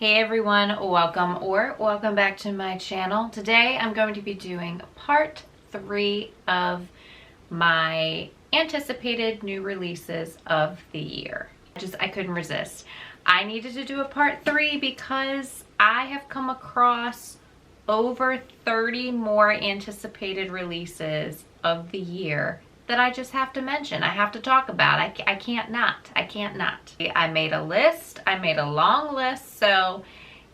Hey everyone, welcome back to my channel. Today I'm going to be doing part 3 of my anticipated new releases of the year. I couldn't resist. I needed to do a part 3 because I have come across over 30 more anticipated releases of the year that I just have to mention. I have to talk about. I can't not. I made a list. I made a long list. So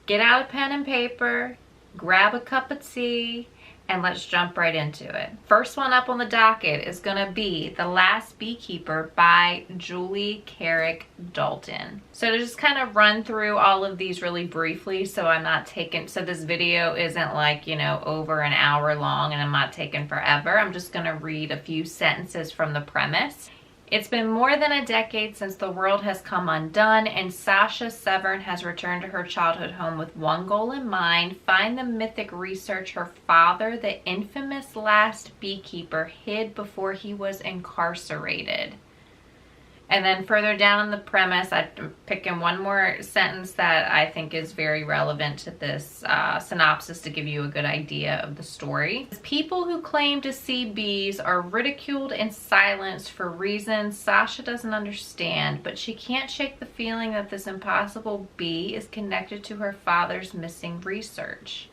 get out a pen and paper, grab a cup of tea, and let's jump right into it. First one up on the docket is gonna be The Last Beekeeper by Julie Carrick Dalton. So to just kind of run through all of these really briefly, so this video isn't like, over an hour long and I'm not taking forever. I'm just gonna read a few sentences from the premise. It's been more than a decade since the world has come undone, and Sasha Severn has returned to her childhood home with one goal in mind: find the mythic research her father, the infamous last beekeeper, hid before he was incarcerated. And then further down in the premise, I'm picking one more sentence that I think is very relevant to this synopsis to give you a good idea of the story. People who claim to see bees are ridiculed and silenced for reasons Sasha doesn't understand, but she can't shake the feeling that this impossible bee is connected to her father's missing research.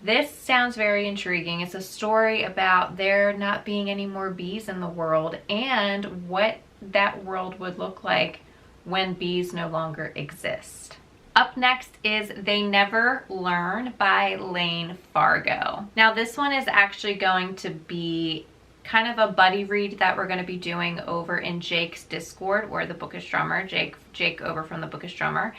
This sounds very intriguing. It's a story about there not being any more bees in the world and what that world would look like when bees no longer exist. Up next is They Never Learn by Lane Fargo. Now this one is actually going to be kind of a buddy read that we're going to be doing over in Jake's Discord, or the Bookish Drummer, Jake over from the Bookish Drummer.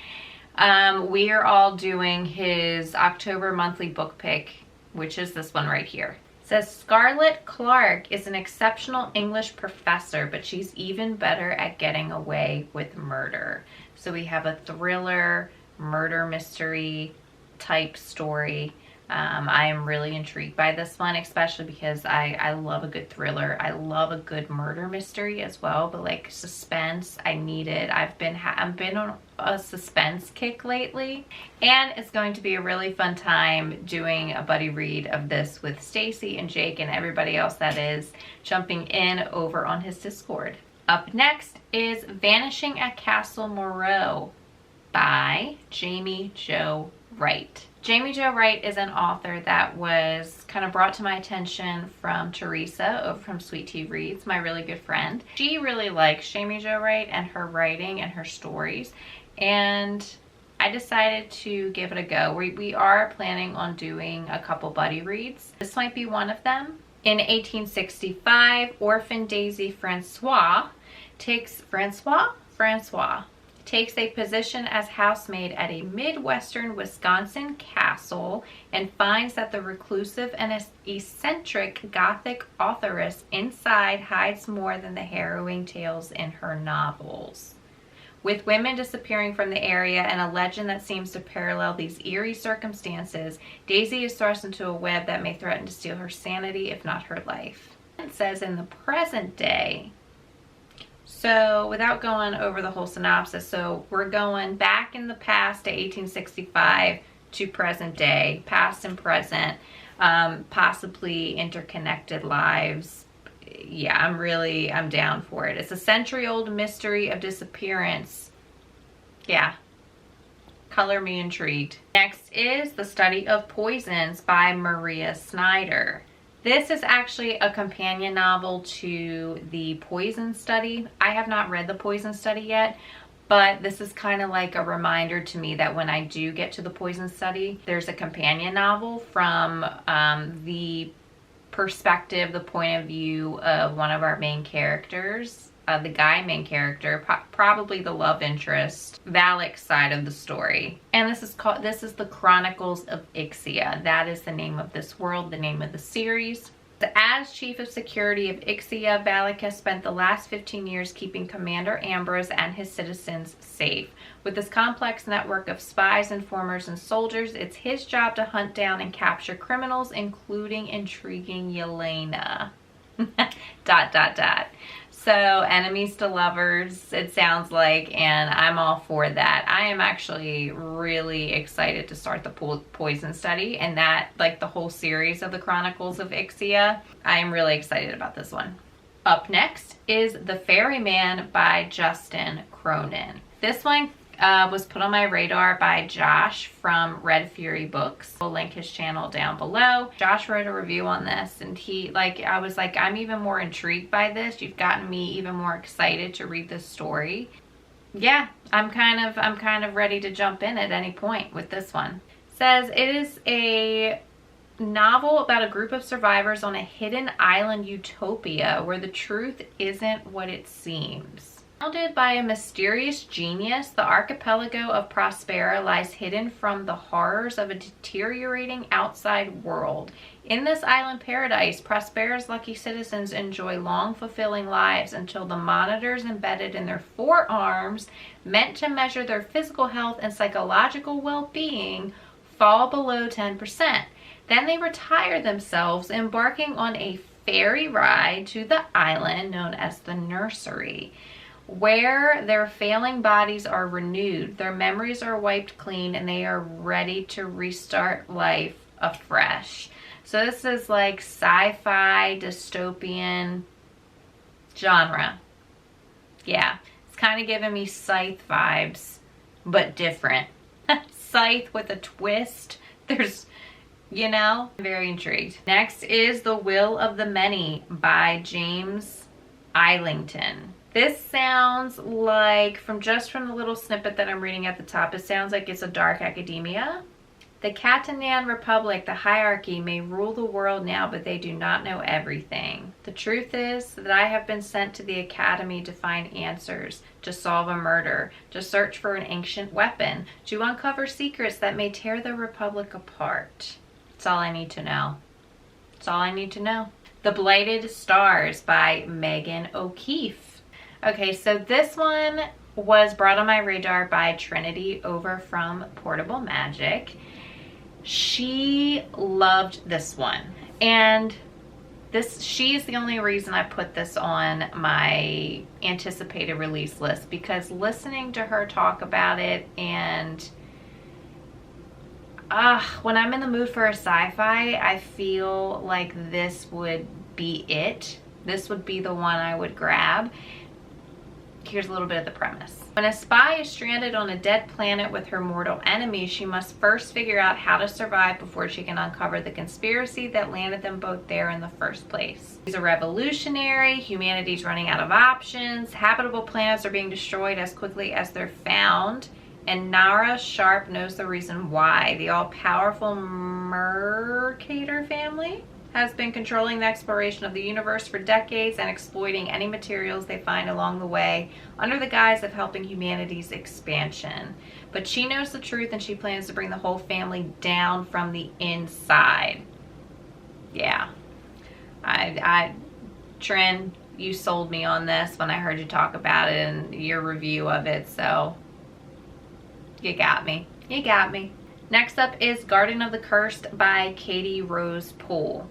We are all doing his October monthly book pick, which is this one right here. It says, Scarlett Clark is an exceptional English professor, but she's even better at getting away with murder. So we have a thriller, murder mystery type story. I am really intrigued by this one, especially because I love a good thriller. I love a good murder mystery as well, but like suspense, I need it. I've been on a suspense kick lately, and it's going to be a really fun time doing a buddy read of this with Stacy and Jake and everybody else that is jumping in over on his Discord. Up next is Vanishing at Castle Moreau by Jamie Jo Wright. Jamie Jo Wright is an author that was kind of brought to my attention from Teresa over from Sweet Tea Reads, my really good friend. She really likes Jamie Jo Wright and her writing and her stories, and I decided to give it a go. We are planning on doing a couple buddy reads. This might be one of them. In 1865, orphan Daisy Francois takes a position as housemaid at a Midwestern Wisconsin castle and finds that the reclusive and eccentric Gothic authoress inside hides more than the harrowing tales in her novels. With women disappearing from the area and a legend that seems to parallel these eerie circumstances, Daisy is thrust into a web that may threaten to steal her sanity, if not her life. It says in the present day. So without going over the whole synopsis, so we're going back in the past to 1865 to present day, past and present, possibly interconnected lives. Yeah, I'm down for it. It's a century-old mystery of disappearance. Yeah, color me intrigued. Next is The Study of Poisons by Maria Snyder. This is actually a companion novel to The Poison Study. I have not read The Poison Study yet, but this is kind of like a reminder to me that when I do get to The Poison Study, there's a companion novel from the perspective, the point of view of one of our main characters, the guy main character, probably the love interest, Valak's side of the story. And this is the Chronicles of Ixia. That is the name of this world, the name of the series. As chief of security of Ixia, Valak has spent the last 15 years keeping Commander Ambrose and his citizens safe. With this complex network of spies, informers, and soldiers, it's his job to hunt down and capture criminals, including intriguing Yelena. ... So enemies to lovers, it sounds like, and I'm all for that. I am actually really excited to start the poison study and that, like, the whole series of the Chronicles of Ixia. I am really excited about this one. Up next is The Ferryman by Justin Cronin. This one was put on my radar by Josh from Red Fury Books. I'll link his channel down below. Josh wrote a review on this, and I was like, I'm even more intrigued by this. You've gotten me even more excited to read this story. Yeah, I'm kind of ready to jump in at any point with this one. It says it is a novel about a group of survivors on a hidden island utopia where the truth isn't what it seems. Founded by a mysterious genius, the archipelago of Prospera lies hidden from the horrors of a deteriorating outside world. In this island paradise, Prospera's lucky citizens enjoy long, fulfilling lives until the monitors embedded in their forearms, meant to measure their physical health and psychological well-being, fall below 10%. Then they retire themselves, embarking on a ferry ride to the island known as the Nursery, where their failing bodies are renewed, their memories are wiped clean, and they are ready to restart life afresh. So this is like sci-fi, dystopian genre. Yeah, it's kind of giving me Scythe vibes, but different. Scythe with a twist. There's, you know, I'm very intrigued. Next is The Will of the Many by James Islington. This sounds like, from the little snippet that I'm reading at the top, it sounds like it's a dark academia. The Catalan Republic, the hierarchy, may rule the world now, but they do not know everything. The truth is that I have been sent to the academy to find answers, to solve a murder, to search for an ancient weapon, to uncover secrets that may tear the Republic apart. That's all I need to know. That's all I need to know. The Blighted Stars by Megan O'Keefe. Okay, so this one was brought on my radar by Trinity over from Portable Magic. She loved this one, and she's the only reason I put this on my anticipated release list, because listening to her talk about it, and when I'm in the mood for a sci-fi, I feel like this would be it. This would be the one I would grab. Here's a little bit of the premise. When a spy is stranded on a dead planet with her mortal enemy, she must first figure out how to survive before she can uncover the conspiracy that landed them both there in the first place. She's a revolutionary, humanity's running out of options, habitable planets are being destroyed as quickly as they're found, and Nara Sharp knows the reason why. The all-powerful Mercator family has been controlling the exploration of the universe for decades and exploiting any materials they find along the way under the guise of helping humanity's expansion. But she knows the truth, and she plans to bring the whole family down from the inside. Yeah. Trin, you sold me on this when I heard you talk about it and your review of it, so you got me. You got me. Next up is Garden of the Cursed by Katie Rose Poole.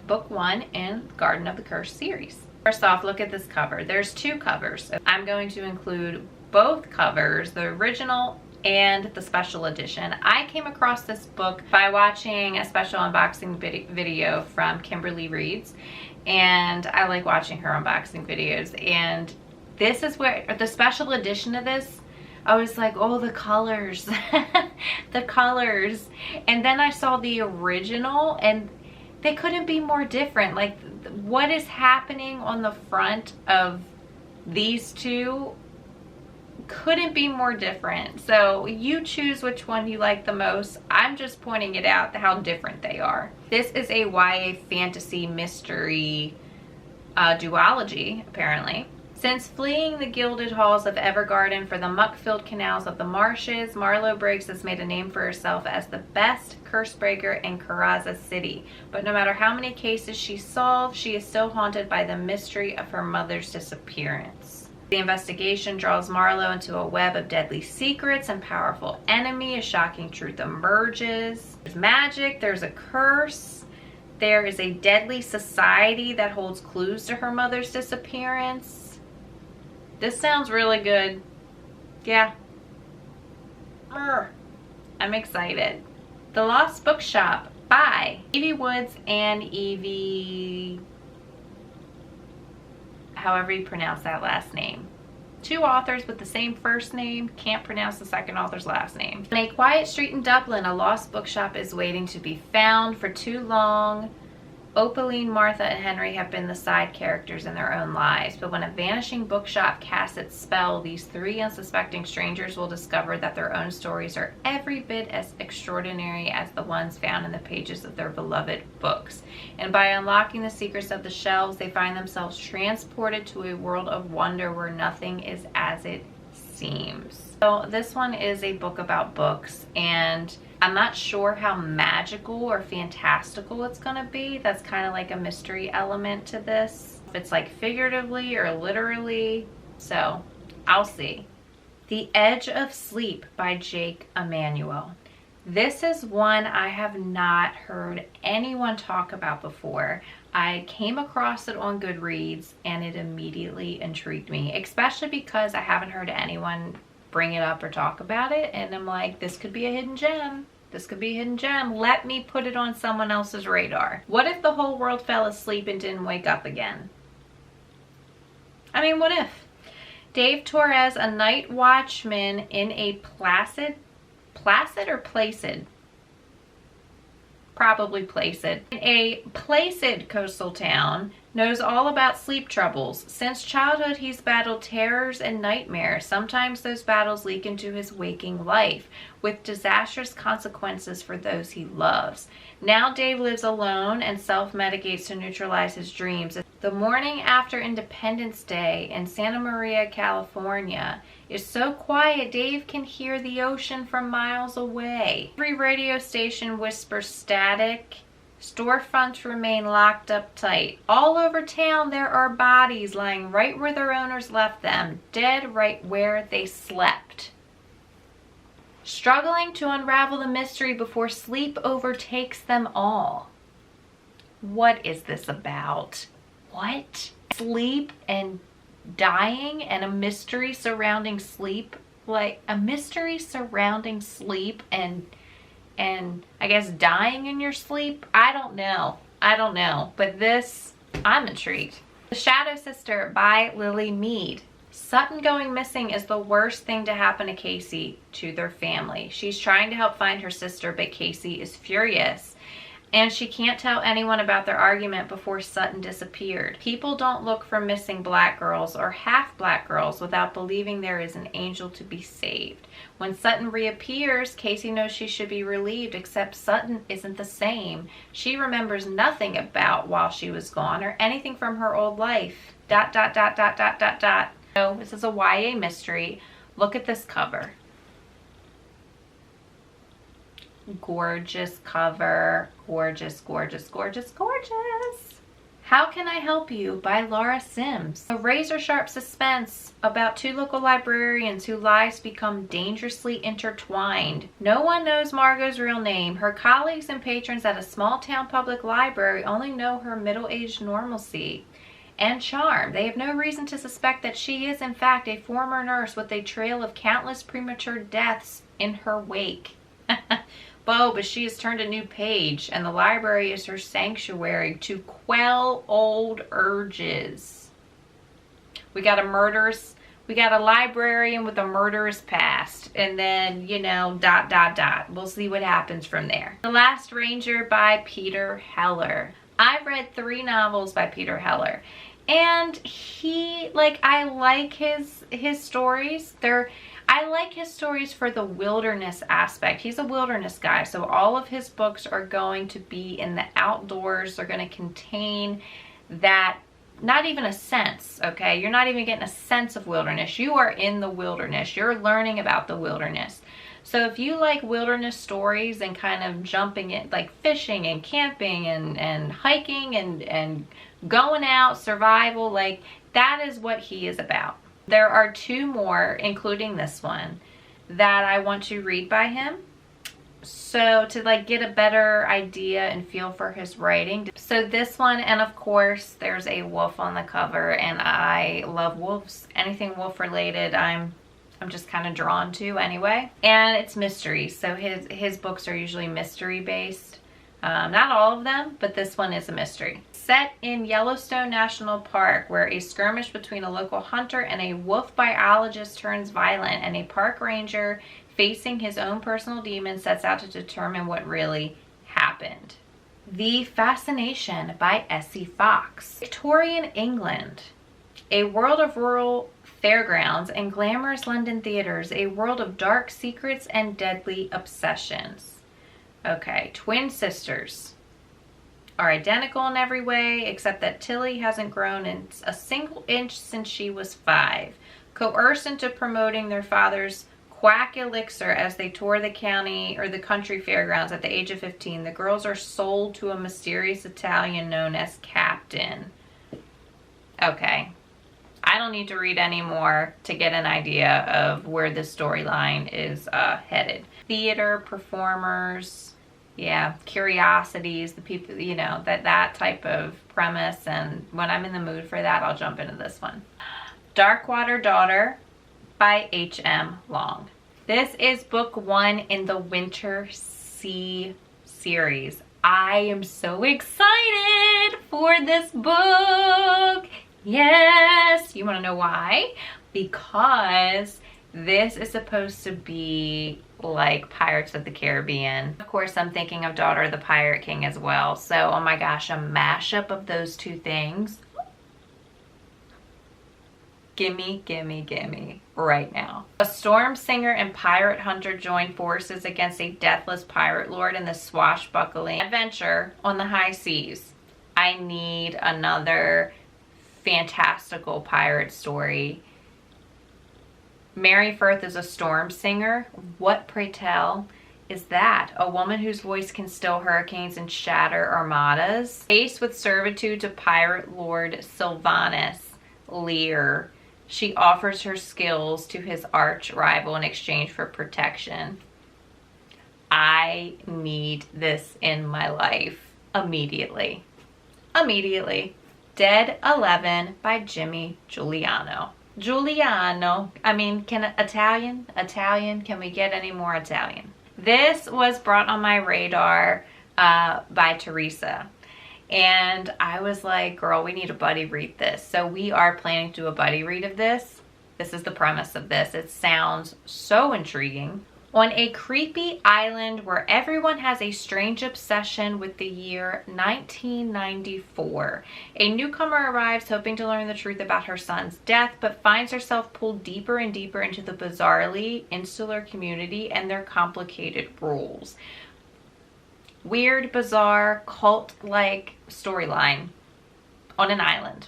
Book 1 in Garden of the Cursed series. First off, look at this cover. There's two covers. So I'm going to include both covers, the original and the special edition. I came across this book by watching a special unboxing video from Kimberly Reeds, and I like watching her unboxing videos. And this is where the special edition of this, I was like, oh, the colors, the colors. And then I saw the original, and they couldn't be more different. Like, what is happening on the front of these two couldn't be more different. So you choose which one you like the most. I'm just pointing it out how different they are. This is a YA fantasy mystery duology, apparently. Since fleeing the gilded halls of Evergarden for the muck-filled canals of the marshes, Marlo Briggs has made a name for herself as the best curse breaker in Karaza City. But no matter how many cases she solves, she is still haunted by the mystery of her mother's disappearance. The investigation draws Marlo into a web of deadly secrets and powerful enemy. A shocking truth emerges. There's magic, there's a curse. there is a deadly society that holds clues to her mother's disappearance. This sounds really good. Yeah. I'm excited. The Lost Bookshop by Evie Woods and Evie, however you pronounce that last name. Two authors with the same first name, can't pronounce the second author's last name. On a quiet street in Dublin, a lost bookshop is waiting to be found. For too long, Opaline, Martha, and Henry have been the side characters in their own lives. But when a vanishing bookshop casts its spell, these three unsuspecting strangers will discover that their own stories are every bit as extraordinary as the ones found in the pages of their beloved books. And by unlocking the secrets of the shelves, they find themselves transported to a world of wonder where nothing is as it seems. So this one is a book about books, and I'm not sure how magical or fantastical it's gonna be. That's kind of like a mystery element to this. If it's like figuratively or literally, so I'll see. The Edge of Sleep by Jake Emanuel. This is one I have not heard anyone talk about before. I came across it on Goodreads and it immediately intrigued me, especially because I haven't heard anyone bring it up or talk about it, and I'm like, this could be a hidden gem. This could be a hidden gem. Let me put it on someone else's radar. What if the whole world fell asleep and didn't wake up again? I mean, what if? Dave Torres, a night watchman in a placid or placid? Probably placid. In a placid coastal town, knows all about sleep troubles. Since childhood, he's battled terrors and nightmares. Sometimes those battles leak into his waking life, with disastrous consequences for those he loves. Now Dave lives alone and self-medicates to neutralize his dreams. The morning after Independence Day in Santa Maria, California, is so quiet Dave can hear the ocean from miles away. Every radio station whispers static. Storefronts remain locked up tight. All over town there are bodies lying right where their owners left them, dead right where they slept. Struggling to unravel the mystery before sleep overtakes them all. What is this about? What? Sleep and dying and a mystery surrounding sleep? Like a mystery surrounding sleep and I guess dying in your sleep? I don't know. But this, I'm intrigued. The Shadow Sister by Lily Mead. Sutton going missing is the worst thing to happen to Casey, to their family. She's trying to help find her sister, but Casey is furious. And she can't tell anyone about their argument before Sutton disappeared. People don't look for missing black girls or half black girls without believing there is an angel to be saved. When Sutton reappears, Casey knows she should be relieved, except Sutton isn't the same. She remembers nothing about while she was gone or anything from her old life. ... So this is a YA mystery. Look at this cover. Gorgeous cover. Gorgeous, gorgeous, gorgeous, gorgeous. How Can I Help You by Laura Sims. A razor-sharp suspense about two local librarians whose lives become dangerously intertwined. No one knows Margot's real name. Her colleagues and patrons at a small-town public library only know her middle-aged normalcy and charm. They have no reason to suspect that she is, in fact, a former nurse with a trail of countless premature deaths in her wake. But she has turned a new page, and the library is her sanctuary to quell old urges. We got a librarian with a murderous past, and then, you know, ... We'll see what happens from there. The Last Ranger by Peter Heller. I've read 3 novels by Peter Heller, and I like his stories. I like his stories for the wilderness aspect. He's a wilderness guy, so all of his books are going to be in the outdoors. They're going to contain that, not even a sense, okay? You're not even getting a sense of wilderness. You are in the wilderness. You're learning about the wilderness. So if you like wilderness stories and kind of jumping in, like fishing and camping and hiking and going out, survival, like that is what he is about. There are 2 more, including this one, that I want to read by him. So to like get a better idea and feel for his writing. So this one, and of course there's a wolf on the cover, and I love wolves. Anything wolf related, I'm just kind of drawn to anyway. And it's mystery, so his books are usually mystery based. Not all of them, but this one is a mystery. Set in Yellowstone National Park, where a skirmish between a local hunter and a wolf biologist turns violent, and a park ranger facing his own personal demons sets out to determine what really happened. The Fascination by Essie Fox. Victorian England. A world of rural fairgrounds and glamorous London theaters. A world of dark secrets and deadly obsessions. Okay, twin sisters are identical in every way, except that Tilly hasn't grown in a single inch since she was 5. Coerced into promoting their father's quack elixir as they tour the county or the country fairgrounds at the age of 15, the girls are sold to a mysterious Italian known as Captain. Okay, I don't need to read any more to get an idea of where this storyline is headed. Theater, performers, yeah, curiosities, the people, you know, that type of premise, and when I'm in the mood for that, I'll jump into this one. Darkwater Daughter by H.M. Long. This is book 1 in the Winter Sea series. I am so excited for this book. Yes. You want to know why? Because this is supposed to be like Pirates of the Caribbean. Of course, I'm thinking of Daughter of the Pirate King as well. So, oh my gosh, a mashup of those two things. Gimme, gimme, gimme right now. A storm singer and pirate hunter join forces against a deathless pirate lord in the swashbuckling adventure on the high seas. I need another fantastical pirate story. Mary Firth is a storm singer. What, pray tell, is that? A woman whose voice can still hurricanes and shatter armadas? Faced with servitude to pirate lord Sylvanus Lear, she offers her skills to his arch rival in exchange for protection. I need this in my life immediately. Immediately. Dead 11 by Jimmy Giuliano. Giuliano. I mean, Italian, can we get any more Italian? This was brought on my radar by Teresa. And I was like, girl, we need a buddy read this. So we are planning to do a buddy read of this. This is the premise of this. It sounds so intriguing. On a creepy island where everyone has a strange obsession with the year 1994, a newcomer arrives hoping to learn the truth about her son's death, but finds herself pulled deeper and deeper into the bizarrely insular community and their complicated rules. Weird, bizarre, cult-like storyline on an island.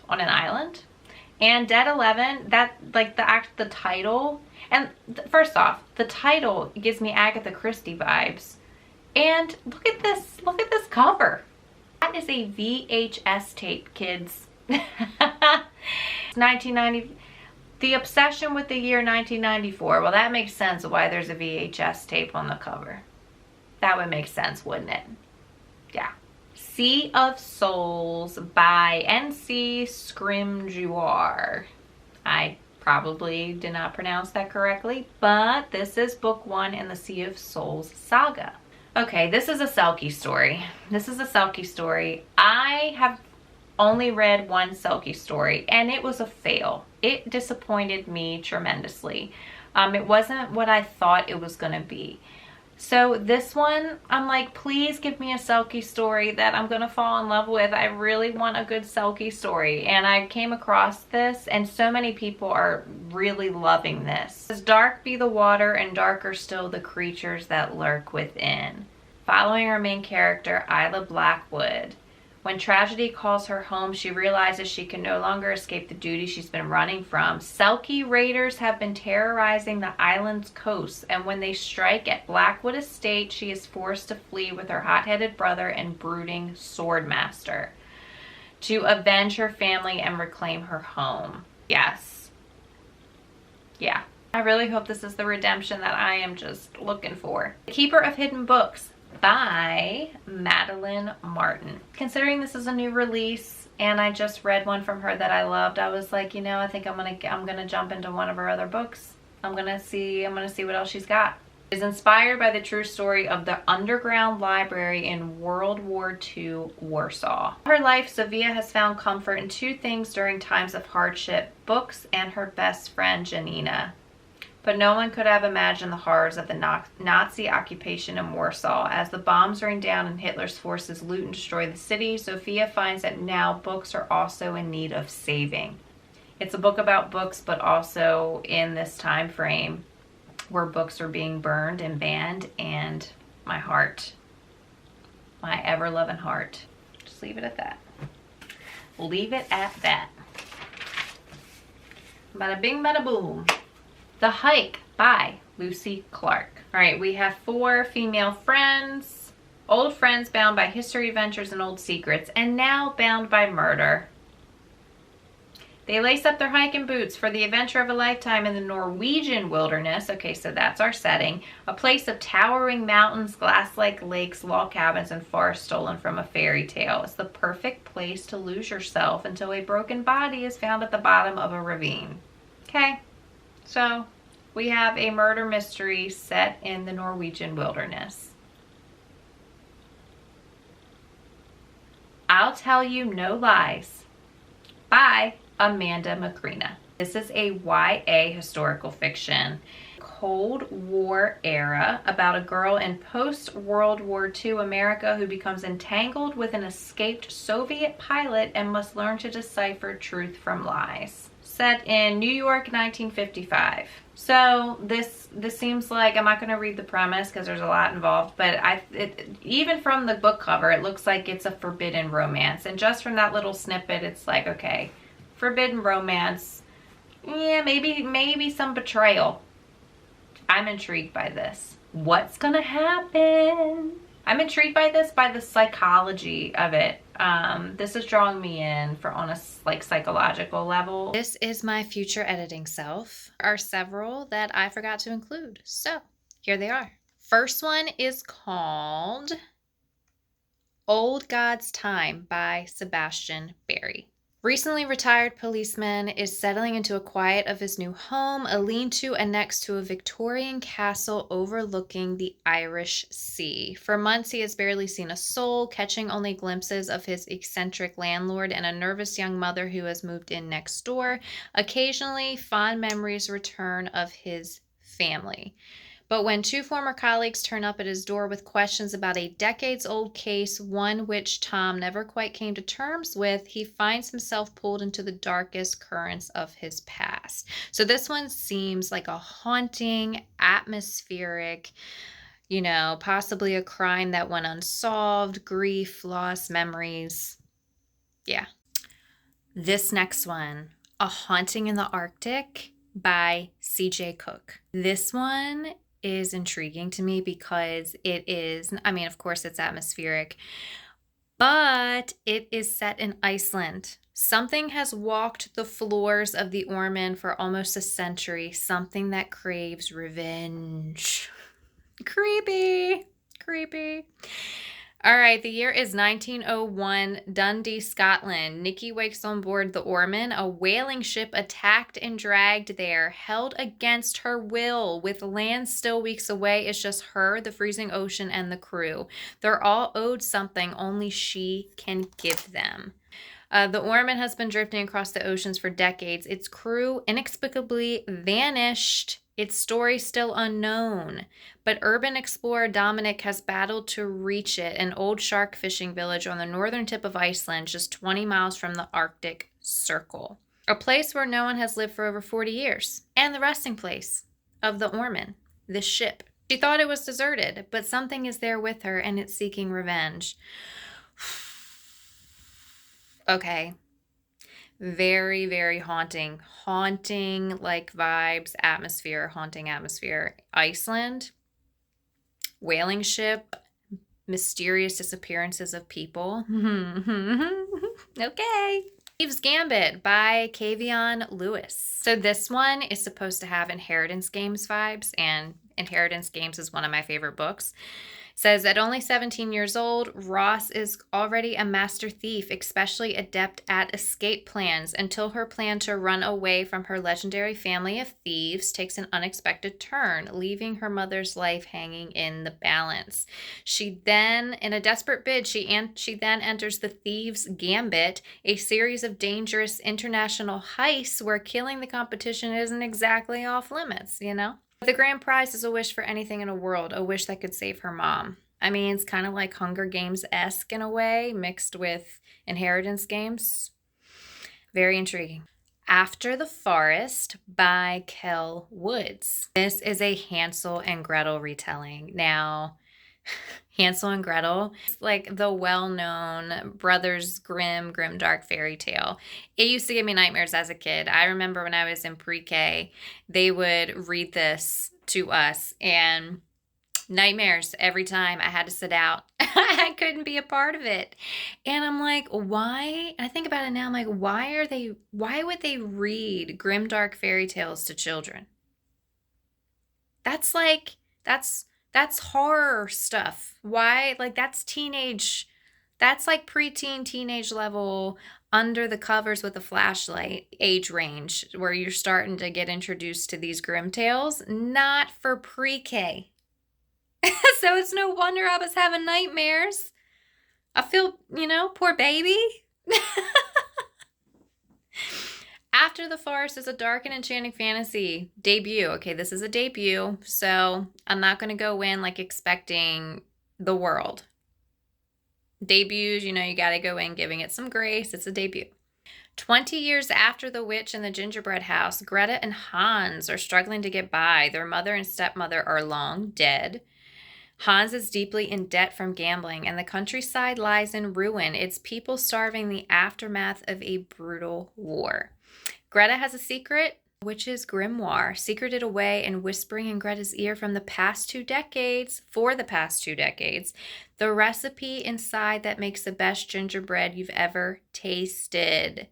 And Dead 11, that, like, the title, and first off, the title gives me Agatha Christie vibes. And look at this cover. That is a VHS tape, kids. 1990, the obsession with the year 1994. Well, that makes sense why there's a VHS tape on the cover. That would make sense, wouldn't it? Yeah. Sea of Souls by N.C. Scrimgeour. I probably did not pronounce that correctly, but this is book 1 in the Sea of Souls saga. Okay, this is a Selkie story. I have only read one Selkie story, and it was a fail. It disappointed me tremendously. It wasn't what I thought it was going to be. So this one, I'm like, please give me a Selkie story that I'm going to fall in love with. I really want a good Selkie story. And I came across this, and so many people are really loving this. As dark be the water, and darker still the creatures that lurk within. Following our main character, Isla Blackwood. When tragedy calls her home, she realizes she can no longer escape the duty she's been running from. Selkie raiders have been terrorizing the island's coast, and when they strike at Blackwood Estate, she is forced to flee with her hot-headed brother and brooding swordmaster to avenge her family and reclaim her home. Yes. Yeah. I really hope this is the redemption that I am just looking for. Keeper of Hidden Books by Madeline Martin. Considering this is a new release and I just read one from her that I loved, I was like, you know, I think I'm gonna jump into one of her other books. I'm gonna see what else she's got. It is inspired by the true story of the underground library in World War II Warsaw. In her life, Sophia has found comfort in two things during times of hardship: books and her best friend Janina. But no one could have imagined the horrors of the Nazi occupation in Warsaw. As the bombs rain down and Hitler's forces loot and destroy the city, Sophia finds that now books are also in need of saving. It's a book about books, but also in this time frame where books are being burned and banned, and my heart, my ever-loving heart. Just leave it at that. Leave it at that. Bada bing, bada boom. The Hike by Lucy Clark. All right, we have 4 female friends, old friends bound by history, adventures, and old secrets, and now bound by murder. They lace up their hiking boots for the adventure of a lifetime in the Norwegian wilderness. Okay, so that's our setting. A place of towering mountains, glass-like lakes, log cabins, and forests stolen from a fairy tale. It's the perfect place to lose yourself until a broken body is found at the bottom of a ravine. Okay. So, we have a murder mystery set in the Norwegian wilderness. I'll Tell You No Lies by Amanda Macrina. This is a YA historical fiction, Cold War era, about a girl in post-World War II America who becomes entangled with an escaped Soviet pilot and must learn to decipher truth from lies. Set in New York, 1955. So this seems like, I'm not going to read the premise because there's a lot involved, but even from the book cover, it looks like it's a forbidden romance. And just from that little snippet, it's like, okay, forbidden romance. Yeah, maybe some betrayal. I'm intrigued by this. What's going to happen? I'm intrigued by this, by the psychology of it. This is drawing me in on a psychological level. This is my future editing self. There are several that I forgot to include. So here they are. First one is called Old God's Time by Sebastian Barry. Recently retired policeman is settling into a quiet of his new home, a lean-to annexed to a Victorian castle overlooking the Irish Sea. For months, he has barely seen a soul, catching only glimpses of his eccentric landlord and a nervous young mother who has moved in next door. Occasionally, fond memories return of his family. But when 2 former colleagues turn up at his door with questions about a decades-old case, one which Tom never quite came to terms with, he finds himself pulled into the darkest currents of his past. So this one seems like a haunting, atmospheric, possibly a crime that went unsolved, grief, loss, memories. Yeah. This next one, A Haunting in the Arctic by C.J. Cook. This one is intriguing to me because it is, of course it's atmospheric, but it is set in Iceland. Something has walked the floors of the Orman for almost a century, something that craves revenge. Creepy. All right, the year is 1901, Dundee, Scotland. Nikki wakes on board the Orman, a whaling ship attacked and dragged there, held against her will. With land still weeks away, it's just her, the freezing ocean, and the crew. They're all owed something only she can give them. The Orman has been drifting across the oceans for decades. Its crew inexplicably vanished. Its story still unknown. But urban explorer Dominic has battled to reach it, an old shark fishing village on the northern tip of Iceland, just 20 miles from the Arctic Circle. A place where no one has lived for over 40 years. And the resting place of the Orman, the ship. She thought it was deserted, but something is there with her and it's seeking revenge. Okay. Very, very haunting. Haunting, like vibes, atmosphere, haunting atmosphere. Iceland, whaling ship, mysterious disappearances of people. Okay. Thieves Gambit by Kavion Lewis. So this one is supposed to have Inheritance Games vibes, and Inheritance Games is one of my favorite books. Says at only 17 years old, Ross is already a master thief, especially adept at escape plans, until her plan to run away from her legendary family of thieves takes an unexpected turn, leaving her mother's life hanging in the balance. She then, in a desperate bid, she then enters the Thieves' Gambit, a series of dangerous international heists where killing the competition isn't exactly off limits, you know? The grand prize is a wish for anything in the world, a wish that could save her mom. I mean, it's kind of like Hunger Games-esque in a way, mixed with Inheritance Games. Very intriguing. After the Forest by Kel Woods. This is a Hansel and Gretel retelling. Now, Hansel and Gretel, it's like the well-known Brothers Grimm grimdark fairy tale. It used to give me nightmares as a kid. I remember when I was in pre-K, they would read this to us, and nightmares every time. I had to sit out. I couldn't be a part of it. And I'm like, why? I think about it now. I'm like, why would they read grimdark fairy tales to children? That's like, that's horror stuff. Why? Like, that's like preteen, teenage level, under the covers with a flashlight age range, where you're starting to get introduced to these grim tales, not for pre-K. So it's no wonder I was having nightmares. I feel, poor baby. After the Forest is a dark and enchanting fantasy debut. Okay, this is a debut, so I'm not going to go in like expecting the world. Debuts, you got to go in giving it some grace. It's a debut. 20 years after The Witch in the Gingerbread House, Greta and Hans are struggling to get by. Their mother and stepmother are long dead. Hans is deeply in debt from gambling, and the countryside lies in ruin, its people starving the aftermath of a brutal war. Greta has a secret, which is grimoire, secreted away and whispering in Greta's ear for the past 2 decades, the recipe inside that makes the best gingerbread you've ever tasted.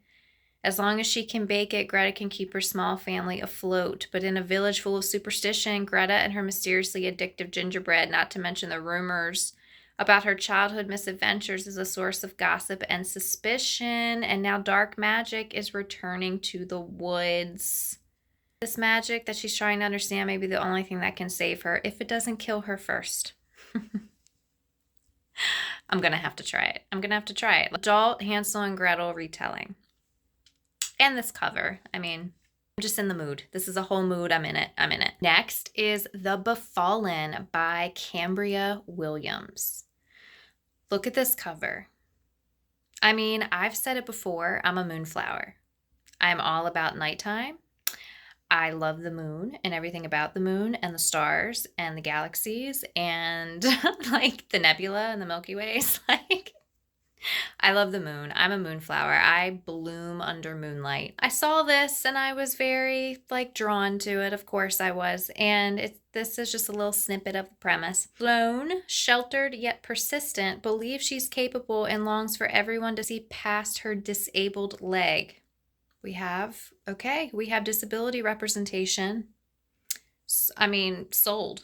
As long as she can bake it, Greta can keep her small family afloat. But in a village full of superstition, Greta and her mysteriously addictive gingerbread, not to mention the rumors about her childhood misadventures, is a source of gossip and suspicion. And now dark magic is returning to the woods. This magic that she's trying to understand may be the only thing that can save her, if it doesn't kill her first. I'm going to have to try it. Adult Hansel and Gretel retelling. And this cover, I'm just in the mood. This is a whole mood. I'm in it. Next is The Befallen by Cambria Williams. Look at this cover. I've said it before. I'm a moonflower. I'm all about nighttime. I love the moon and everything about the moon and the stars and the galaxies and like the nebula and the Milky Ways. I love the moon. I'm a moonflower. I bloom under moonlight. I saw this and I was very drawn to it. Of course I was. And this is just a little snippet of the premise. Sloane, sheltered yet persistent, believes she's capable and longs for everyone to see past her disabled leg. We have disability representation. Sold.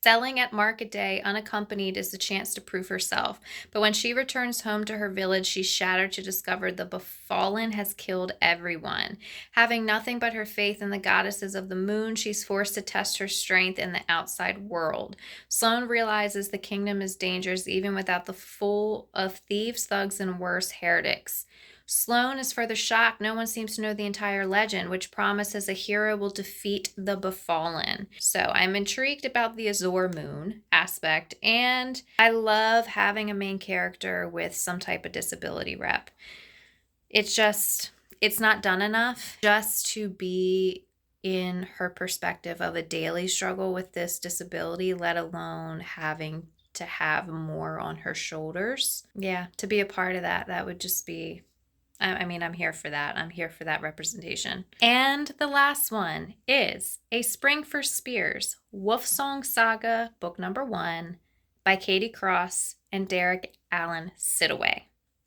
Selling at market day unaccompanied is the chance to prove herself. But when she returns home to her village, she's shattered to discover the Befallen has killed everyone. Having nothing but her faith in the goddesses of the moon, she's forced to test her strength in the outside world. Sloane realizes the kingdom is dangerous even without the full of thieves, thugs, and worse heretics. Sloane is further shocked. No one seems to know the entire legend, which promises a hero will defeat the Befallen. So I'm intrigued about the Azure Moon aspect, and I love having a main character with some type of disability rep. It's not done enough just to be in her perspective of a daily struggle with this disability, let alone having to have more on her shoulders. Yeah, to be a part of that would just be... I'm here for that. I'm here for that representation. And the last one is A Spring for Spears, Wolfsong Saga, book number 1, by Katie Cross and Derek Allen Sidaway.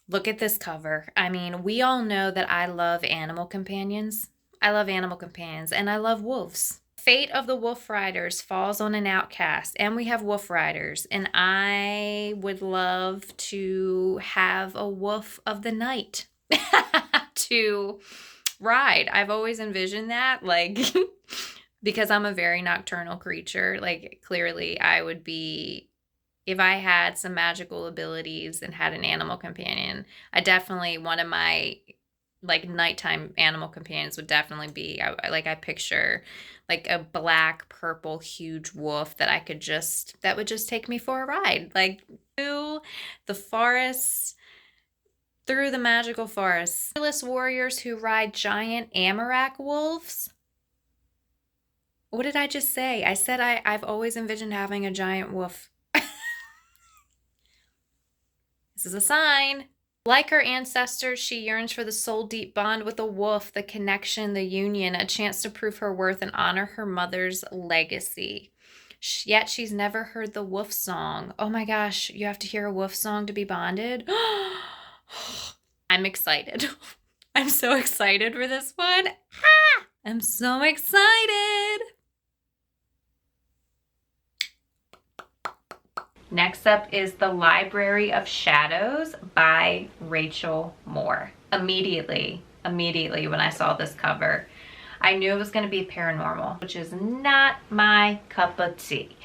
Look at this cover. I mean, we all know that I love animal companions. I love animal companions and I love wolves. Fate of the Wolf Riders falls on an outcast, and we have wolf riders, and I would love to have a wolf of the night to ride. I've always envisioned that, like, because I'm a very nocturnal creature. Like, clearly I would be, if I had some magical abilities and had an animal companion, one of my like nighttime animal companions would definitely be, I picture like a black, purple, huge wolf that would just take me for a ride, like through the forests, through the magical forests. Fearless warriors who ride giant Amarak wolves. What did I just say? I said I've always envisioned having a giant wolf. This is a sign. Like her ancestors, she yearns for the soul-deep bond with a wolf, the connection, the union, a chance to prove her worth and honor her mother's legacy. Yet she's never heard the wolf song. Oh my gosh, you have to hear a wolf song to be bonded? I'm excited. I'm so excited for this one. Ah! I'm so excited. Next up is The Library of Shadows by Rachel Moore. Immediately when I saw this cover, I knew it was going to be paranormal, which is not my cup of tea.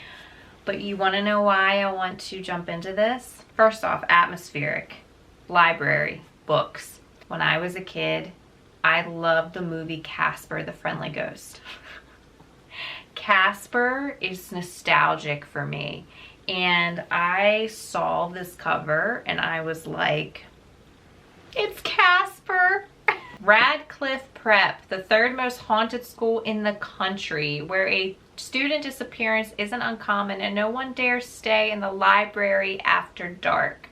But you want to know why I want to jump into this? First off, atmospheric, library, books. When I was a kid, I loved the movie Casper the Friendly Ghost. Casper is nostalgic for me. And I saw this cover and I was like, it's Casper. Radcliffe Prep, the third most haunted school in the country, where a student disappearance isn't uncommon and no one dares stay in the library after dark.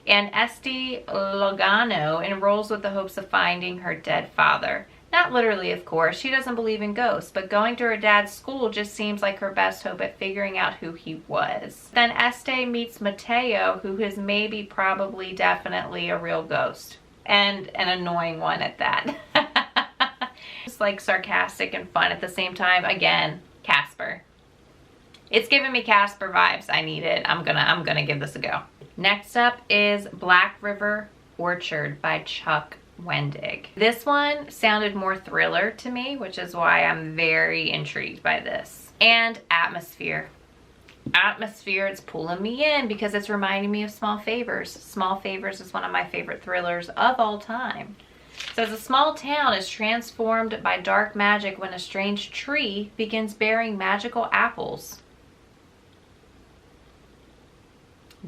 And Esty Logano enrolls with the hopes of finding her dead father. Not literally, of course. She doesn't believe in ghosts, but going to her dad's school just seems like her best hope at figuring out who he was. Then Este meets Mateo, who is maybe, probably, definitely a real ghost. And an annoying one at that. It's like sarcastic and fun at the same time. Again, Casper. It's giving me Casper vibes. I need it. I'm gonna give this a go. Next up is Black River Orchard by Chuck Wendig. This one sounded more thriller to me, which is why I'm very intrigued by this. And atmosphere. Atmosphere, it's pulling me in because it's reminding me of Small Favors. Small Favors is one of my favorite thrillers of all time. It says a small town is transformed by dark magic when a strange tree begins bearing magical apples.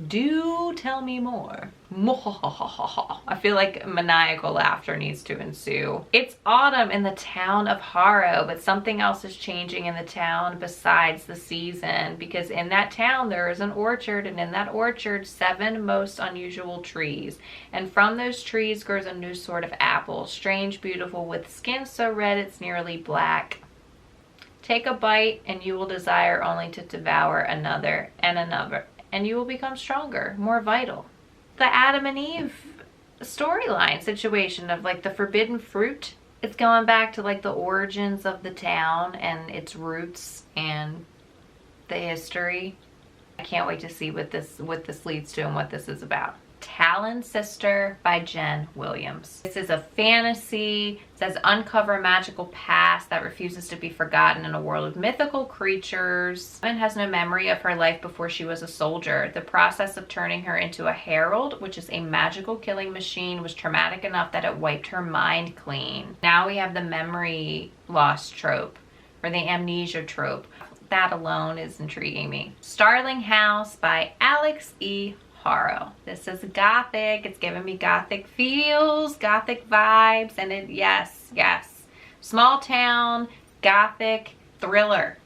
Do tell me more. I feel like maniacal laughter needs to ensue. It's autumn in the town of Harrow, but something else is changing in the town besides the season, because in that town there is an orchard, and in that orchard 7 most unusual trees, and from those trees grows a new sort of apple, strange, beautiful, with skin so red it's nearly black. Take a bite and you will desire only to devour another and another, and you will become stronger, more vital. The Adam and Eve storyline situation of like the forbidden fruit. It's going back to like the origins of the town and its roots and the history. I can't wait to see what this leads to and what this is about. Talon Sister by Jen Williams. This is a fantasy. It says uncover a magical past that refuses to be forgotten in a world of mythical creatures. Woman has no memory of her life before she was a soldier. The process of turning her into a herald, which is a magical killing machine, was traumatic enough that it wiped her mind clean. Now we have the memory loss trope, or the amnesia trope. That alone is intriguing me. Starling House by Alex E. Harrow. This is gothic. It's giving me gothic feels, gothic vibes, and yes. Small town, gothic, thriller.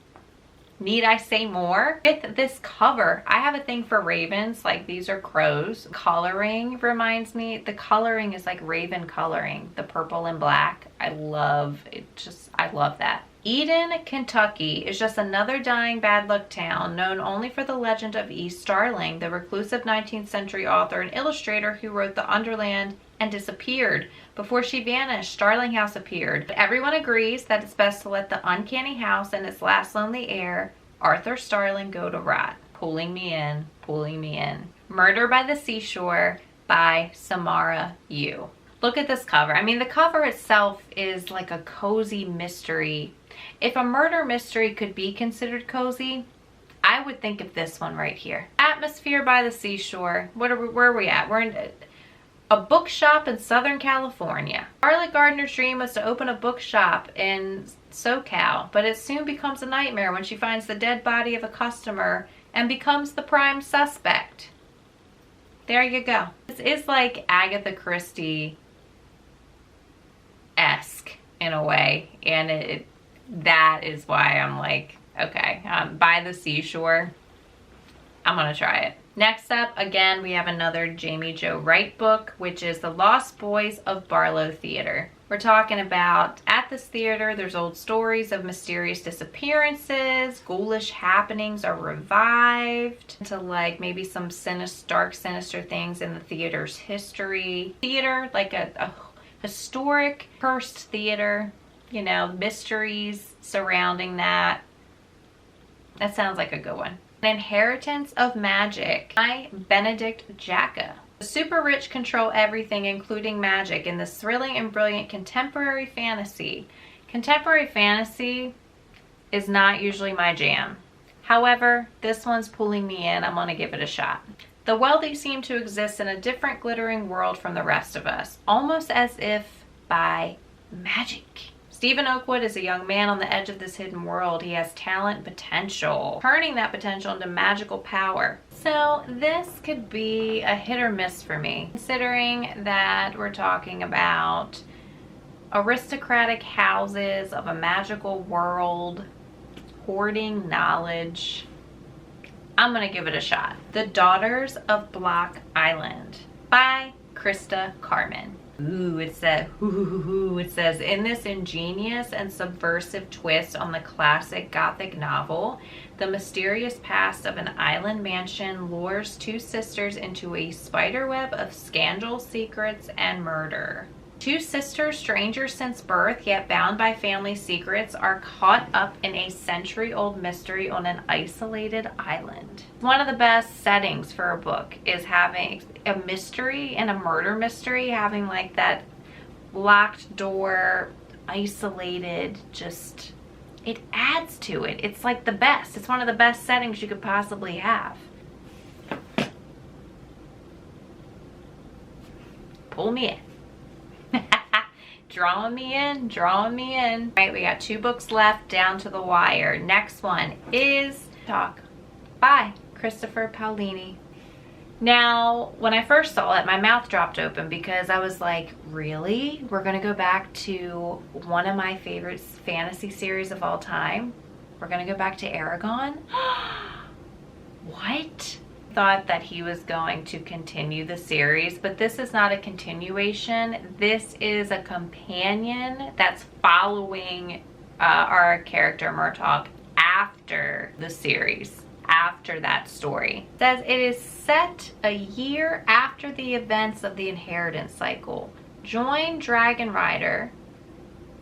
Need I say more? With this cover, I have a thing for ravens, like these are crows. Coloring reminds me, the coloring is like raven coloring, the purple and black. I love it, I love that. Eden, Kentucky is just another dying bad luck town known only for the legend of E. Starling, the reclusive 19th century author and illustrator who wrote The Underland and disappeared. Before she vanished, Starling House appeared. But everyone agrees that it's best to let the uncanny house and its last lonely heir, Arthur Starling, go to rot. Pulling me in, pulling me in. Murder by the Seashore by Samara Yu. Look at this cover. I mean, the cover itself is like a cozy mystery. If a murder mystery could be considered cozy, I would think of this one right here. Atmosphere by the Seashore. Where are we at? We're in a bookshop in Southern California. Charlotte Gardner's dream was to open a bookshop in SoCal, but it soon becomes a nightmare when she finds the dead body of a customer and becomes the prime suspect. There you go. This is like Agatha Christie-esque in a way, and that is why I'm like, okay, by the Seashore, I'm gonna try it. Next up, again, we have another Jamie Jo Wright book, which is The Lost Boys of Barlow Theater. We're talking about, at this theater, there's old stories of mysterious disappearances, ghoulish happenings are revived, to like maybe some dark, sinister things in the theater's history. Theater, like a historic, cursed theater, you know, mysteries surrounding that. That sounds like a good one. An Inheritance of Magic by Benedict Jacka. The super rich control everything, including magic, in this thrilling and brilliant contemporary fantasy. Contemporary fantasy is not usually my jam. However, this one's pulling me in. I'm gonna give it a shot. The wealthy seem to exist in a different glittering world from the rest of us, almost as if by magic. Stephen Oakwood is a young man on the edge of this hidden world. He has talent and potential, turning that potential into magical power. So this could be a hit or miss for me, considering that we're talking about aristocratic houses of a magical world, hoarding knowledge. I'm gonna give it a shot. The Daughters of Block Island by Krista Carmen. Ooh, it says, in this ingenious and subversive twist on the classic Gothic novel, the mysterious past of an island mansion lures two sisters into a spiderweb of scandal, secrets, and murder. Two sisters, strangers since birth, yet bound by family secrets, are caught up in a century-old mystery on an isolated island. One of the best settings for a book is having a mystery and a murder mystery, having like that locked door, isolated, just, it adds to it. It's like the best. It's one of the best settings you could possibly have. Pull me in. Drawing me in, drawing me in. All right, we got 2 books left down to the wire. Next one is Talk by Christopher Paolini. Now, when I first saw it, my mouth dropped open because I was like, really? We're gonna go back to one of my favorite fantasy series of all time? We're gonna go back to Aragon? What? Thought that he was going to continue the series, but this is not a continuation. This is a companion that's following our character Murtaugh after the series, after that story. It says it is set a year after the events of the inheritance cycle. Join dragon rider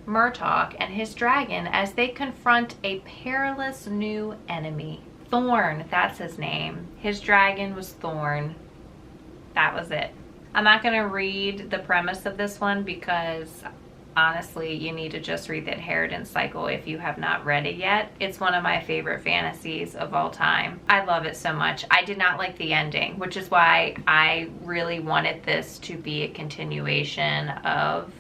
Murtaugh and his dragon as they confront a perilous new enemy. Thorn, that's his name. His dragon was Thorn. That was it. I'm not going to read the premise of this one because honestly, you need to just read the inheritance cycle if you have not read it yet. It's one of my favorite fantasies of all time. I love it so much. I did not like the ending, which is why I really wanted this to be a continuation of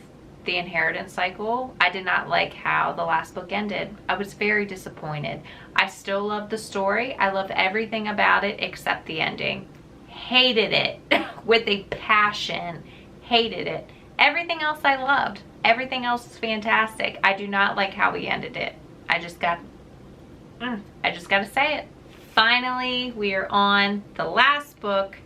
the inheritance cycle. I did not like how the last book ended. I was very disappointed. I still love the story. I love everything about it except the ending. Hated it with a passion. Hated it. Everything else I loved. Everything else is fantastic. I do not like how we ended it. I just got to say it. Finally, we are on the last book,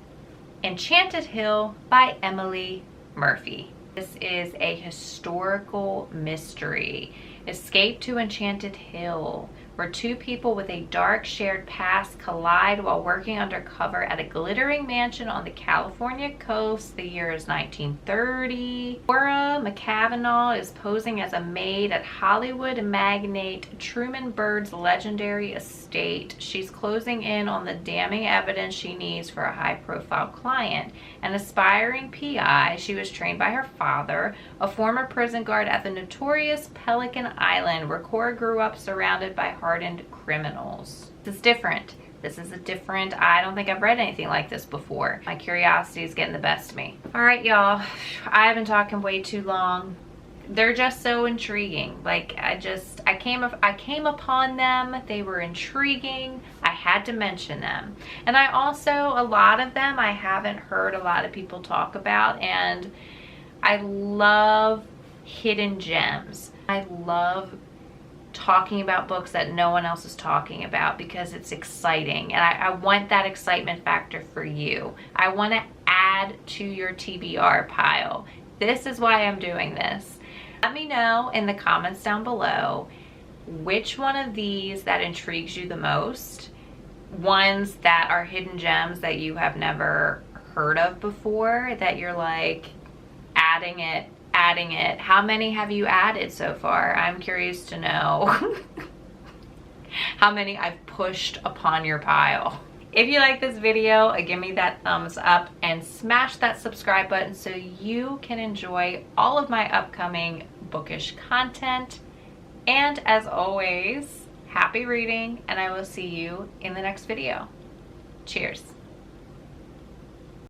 Enchanted Hill by Emily Murphy. This is a historical mystery. Escape to Enchanted Hill, where two people with a dark shared past collide while working undercover at a glittering mansion on the California coast. The year is 1930. Cora McCavanagh is posing as a maid at Hollywood magnate Truman Bird's legendary estate. She's closing in on the damning evidence she needs for a high-profile client. An aspiring PI, she was trained by her father, a former prison guard at the notorious Pelican Island, where Cora grew up surrounded by hardened criminals. This is different. This is a different, I don't think I've read anything like this before. My curiosity is getting the best of me. All right, y'all, I've been talking way too long. They're just so intriguing. Like, I came upon them. They were intriguing. I had to mention them. And I also, a lot of them I haven't heard a lot of people talk about, and I love hidden gems. I love talking about books that no one else is talking about because it's exciting, and I want that excitement factor for you. I want to add to your TBR pile. This is why I'm doing this. Let me know in the comments down below which one of these that intrigues you the most, ones that are hidden gems that you have never heard of before, that you're like adding it. How many have you added so far? I'm curious to know how many I've pushed upon your pile. If you like this video, give me that thumbs up and smash that subscribe button so you can enjoy all of my upcoming bookish content. And as always, happy reading, and I will see you in the next video. Cheers.